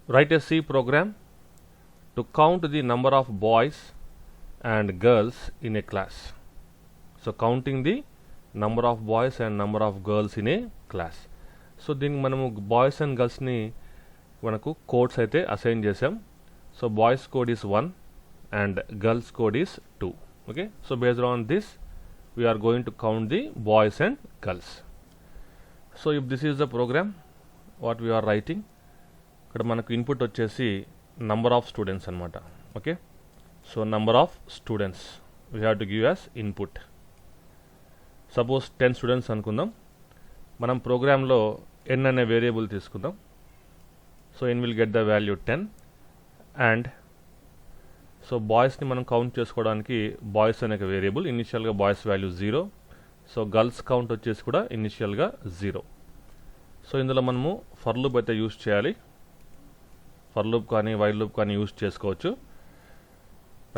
write a C program to count the number of boys and girls in a class. So counting the number of boys and number of girls in a class. So దీనికి మనము boys and గర్ల్స్ని మనకు codes అయితే assign చేసాం. So boys code is 1 and girls code is 2. Okay, so based on this we are going to count the boys and girls. So if this is the program what we are writing, ఇక్కడ మనకు input వచ్చేసి number of students అనమాట. Okay, so number of students we have to give as input. Suppose 10 students అనుకుందాం. మనం ప్రోగ్రాంలో n అనే variable తీసుకుందాం. So n will get the value 10 and so బాయ్స్ని మనం కౌంట్ చేసుకోవడానికి బాయ్స్ అనే ఒక వేరియబుల్, ఇనిషియల్గా boys value 0. So girls count వచ్చేసి కూడా ఇనిషియల్గా 0. సో ఇందులో మనము ఫర్ లూప్ అయితే యూజ్ చేయాలి. ఫర్ లూప్ కానీ వైల్ లూప్ కానీ యూజ్ చేసుకోవచ్చు,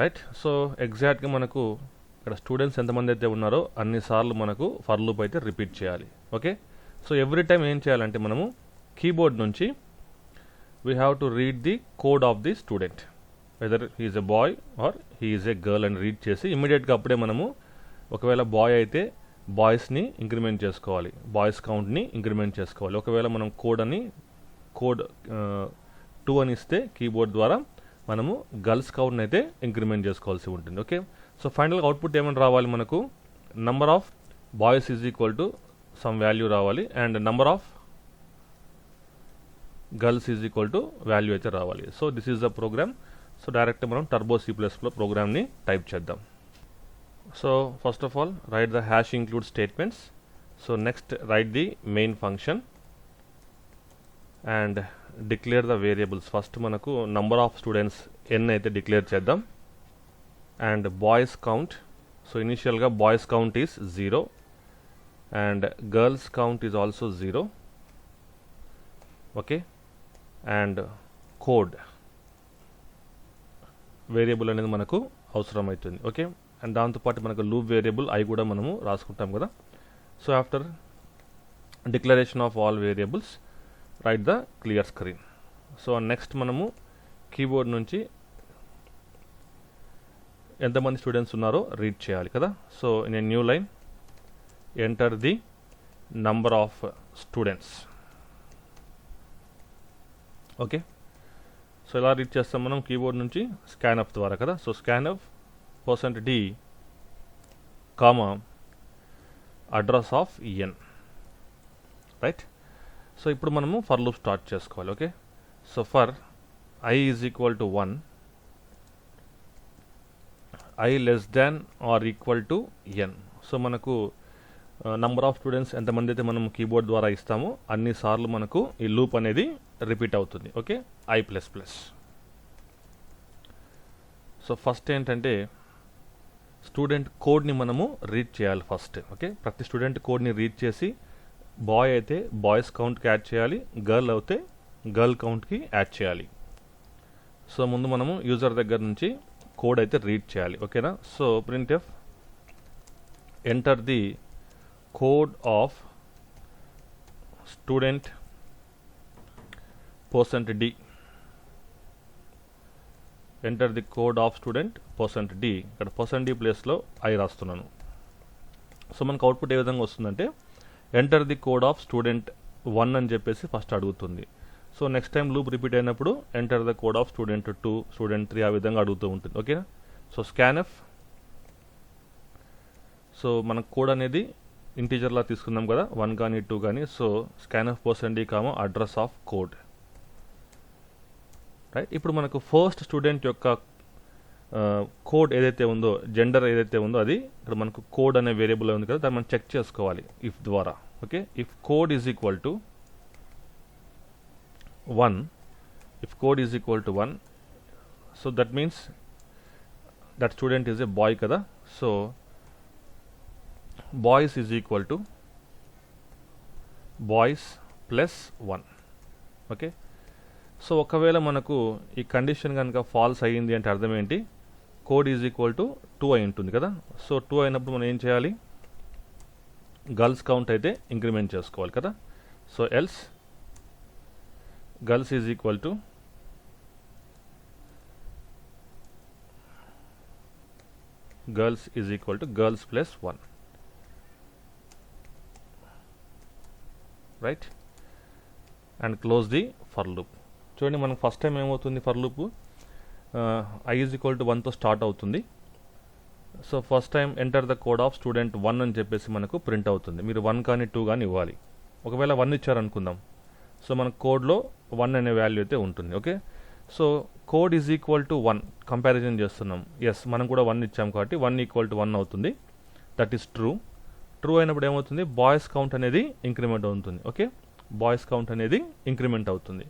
రైట్. సో ఎగ్జాక్ట్గా మనకు ఇక్కడ స్టూడెంట్స్ ఎంతమంది అయితే ఉన్నారో అన్నిసార్లు మనకు ఫర్ లూప్ అయితే రిపీట్ చేయాలి. ఓకే, సో ఎవ్రీ టైం ఏం చేయాలంటే మనము కీబోర్డ్ నుంచి we have to read the code of the student, whether he is a boy or he is a girl అని రీడ్ చేసి ఇమీడియట్గా అప్పుడే మనము ఒకవేళ బాయ్ అయితే బాయ్స్ని ఇంక్రిమెంట్ చేసుకోవాలి, బాయ్స్ కౌంట్ని ఇంక్రిమెంట్ చేసుకోవాలి. ఒకవేళ మనం కోడ్ 2 అని ఇస్తే కీబోర్డ్ ద్వారా మనము గర్ల్స్ కౌంట్ని అయితే ఇంక్రిమెంట్ చేసుకోవాల్సి ఉంటుంది. ఓకే, సో ఫైనల్గా అవుట్పుట్ ఏమైనా రావాలి, మనకు number of boys is equal to some value రావాలి and number of girls is equal to value అయితే రావాలి. So this is the program. So direct మనం టర్బో C++లో ప్రోగ్రామ్ని టైప్ చేద్దాం. So first of all write the hash include statements. So next write the main function and declare the variables. First మనకు number of students n అయితే declare చేద్దాం and boys count. So ఇనిషియల్గా boys count is 0 and girls count is also 0. Okay, and code variable అనేది మనకు అవసరం అవుతుంది. Okay, and దాంతోపాటు మనకు లూప్ వేరియబుల్ అవి కూడా మనము రాసుకుంటాం కదా. So after declaration of all variables right the clear screen. So next మనము కీబోర్డ్ నుంచి ఎంతమంది స్టూడెంట్స్ ఉన్నారో రీడ్ చేయాలి కదా. So in a new line enter the number of students. Okay, so ఇలా రీడ్ చేస్తాం మనం కీబోర్డ్ నుంచి స్కాన్ఎఫ్ ద్వారా కదా. So scanf %d comma address of n, right. So ఇప్పుడు మనము ఫర్ లూప్ స్టార్ట్ చేసుకోవాలి. Okay, so for I is equal to 1, I less than or equal to n. So మనకు నంబర్ ఆఫ్ స్టూడెంట్స్ ఎంతమంది అయితే మనం keyboard ద్వారా ఇస్తామో అన్నిసార్లు మనకు ఈ లూప్ అనేది రిపీట్ అవుతుంది. Okay, I++. సో ఫస్ట్ ఏంటంటే స్టూడెంట్ కోడ్ని మనము రీడ్ చేయాలి ఫస్ట్. ఓకే, ప్రతి స్టూడెంట్ కోడ్ని రీడ్ చేసి బాయ్ అయితే బాయ్స్ కౌంట్కి యాడ్ చేయాలి, గర్ల్ అయితే గర్ల్ కౌంట్కి యాడ్ చేయాలి. సో ముందు మనము యూజర్ దగ్గర నుంచి కోడ్ అయితే రీడ్ చేయాలి. ఓకేనా. So printf enter the code of student %d. Enter the code of student %d. ఇక్కడ %d ప్లేస్లో I రాస్తున్నాను. సో మనకు అవుట్పుట్ ఏ విధంగా వస్తుందంటే enter the code of student 1 అని చెప్పేసి ఫస్ట్ అడుగుతుంది. So next time loop repeat అయినప్పుడు enter the code of student 2, student 3 ఆ విధంగా అడుగుతూ ఉంటుంది. ఓకేనా. సో స్కాన్ఎఫ్, సో మన కోడ్ అనేది ఇంటీజర్లా తీసుకుందాం కదా, 1 కానీ 2 కానీ. So scanf %d comma address of code, right. ఇప్పుడు మనకు ఫస్ట్ స్టూడెంట్ యొక్క కోడ్ ఏదైతే ఉందో, జెండర్ ఏదైతే ఉందో అది ఇక్కడ మనకు కోడ్ అనే వేరియబుల్ ఉంది కదా, దాన్ని మనం చెక్ చేసుకోవాలి ఇఫ్ ద్వారా. Okay, if code is equal to 1, if code is equal to 1, so that means that student is a boy కదా. So boys is equal to boys plus 1. Okay, so ఒకవేళ మనకు ఈ కండిషన్ కనుక falls అయ్యింది అంటే అర్థం ఏంటి, కోడ్ ఈజ్ ఈక్వల్ టు 2 అయి ఉంటుంది కదా. సో 2 అయినప్పుడు మనం ఏం చేయాలి, గర్ల్స్ కౌంట్ అయితే ఇంక్రిమెంట్ చేసుకోవాలి కదా. So else girls is equal to girls is equal to girls plus 1, right, and close the for loop. చూడండి మనకు ఫస్ట్ టైం ఏమవుతుంది, for loop I is equal to 1తో స్టార్ట్ అవుతుంది. So first time enter the code of student 1 అని చెప్పేసి మనకు print అవుతుంది. మీరు 1 కానీ 2 కానీ ఇవ్వాలి. ఒకవేళ 1 ఇచ్చారనుకుందాం, సో మన కోడ్లో 1 అనే వాల్యూ అయితే ఉంటుంది. Okay, so code is equal to 1 comparison చేస్తున్నాం. ఎస్, మనం కూడా 1 ఇచ్చాం కాబట్టి 1 ఈక్వల్ టు 1 అవుతుంది. That is true. ట్రూ అయినప్పుడు ఏమవుతుంది, బాయ్స్ కౌంట్ అనేది ఇంక్రిమెంట్ అవుతుంది. ఓకే, బాయ్స్ కౌంట్ అనేది ఇంక్రిమెంట్ అవుతుంది.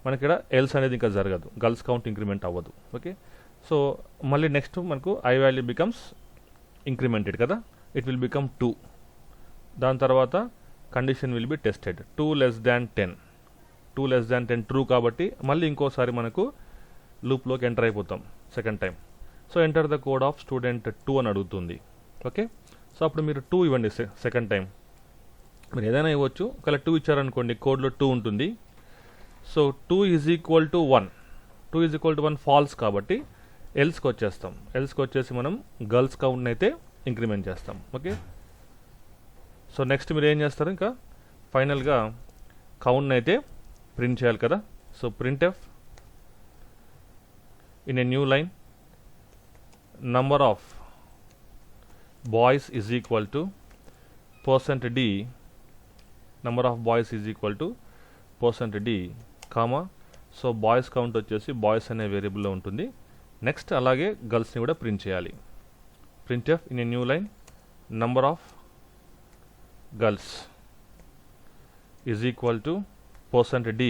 మనకి ఇక్కడ ఎల్స్ అనేది ఇంకా జరగదు, గర్ల్స్ కౌంట్ ఇంక్రిమెంట్ అవ్వదు. ఓకే, సో మళ్ళీ నెక్స్ట్ మనకు ఐ వాల్యూ బికమ్స్ ఇంక్రిమెంటెడ్ కదా, ఇట్ విల్ బికమ్ 2. దాని తర్వాత condition will be tested, 2 less than 10. 2 less than 10 true కాబట్టి మళ్ళీ ఇంకోసారి మనకు లూప్లోకి ఎంటర్ అయిపోతాం second time. So enter the code of student 2 అని అడుగుతుంది. ఓకే, సో అప్పుడు మీరు 2 ఇవ్వండి సెకండ్ టైం. మీరు ఏదైనా ఇవ్వచ్చు. ఒకవేళ 2 ఇచ్చారనుకోండి, కోడ్లో 2 ఉంటుంది. So 2 is equal to 1, 2 is equal to 1 false కాబట్టి ఎల్స్కి వచ్చేస్తాం. ఎల్స్కి వచ్చేసి మనం గర్ల్స్ కౌంట్ని అయితే ఇంక్రిమెంట్ చేస్తాం. ఓకే, సో నెక్స్ట్ మీరు ఏం చేస్తారు, ఇంకా ఫైనల్గా కౌంట్ని అయితే ప్రింట్ చేయాలి కదా. So print F in a new line number of boys is equal to %d, number of boys is equal to %d, comma. So boys count వచ్చేసి బాయ్స్ అనే వేరియబుల్లో ఉంటుంది. నెక్స్ట్ అలాగే గర్ల్స్ని కూడా ప్రింట్ చేయాలి. Print F in a new line number of girls is equal to %d,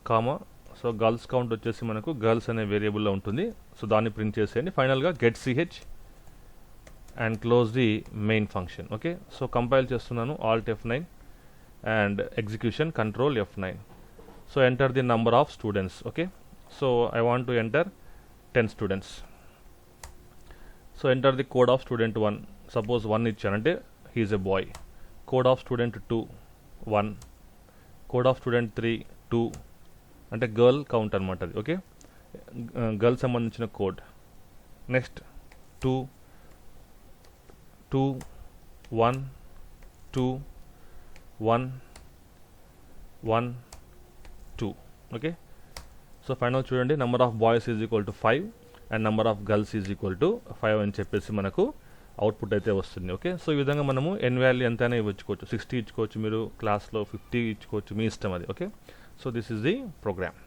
comma. So girls count వచ్చేసి మనకు girls అనే వేరియబుల్లో ఉంటుంది. సో దాన్ని ప్రింట్ చేసేయండి. ఫైనల్గా get ch and close the main function. Okay, so compile చేస్తున్నాను, Alt F9 and execution control F9. So enter the number of students. Okay, so I want to enter 10 students. So enter the code of student 1. Suppose 1 ఇచ్చానంటే he is a boy. Code of student 2 1, code of student 3 2, అంటే girl count అనమాట అది. Okay, girl సంబంధించిన code. Next 2 2 1 2 1 1 2. Okay, so final చూడండి, number of boys is equal to 5 and number of girls is equal to 5 అని చెప్పేసి మనకు output అయితే వస్తుంది. ఓకే, సో ఈ విధంగా మనము ఎన్ వాల్యూ ఎంతైనా ఇవ్వచ్చుకోవచ్చు. 60 ఇచ్చుకోవచ్చు, మీరు క్లాస్లో 50 ఇచ్చుకోవచ్చు, మీ ఇష్టం అది. Okay, so this is the programme.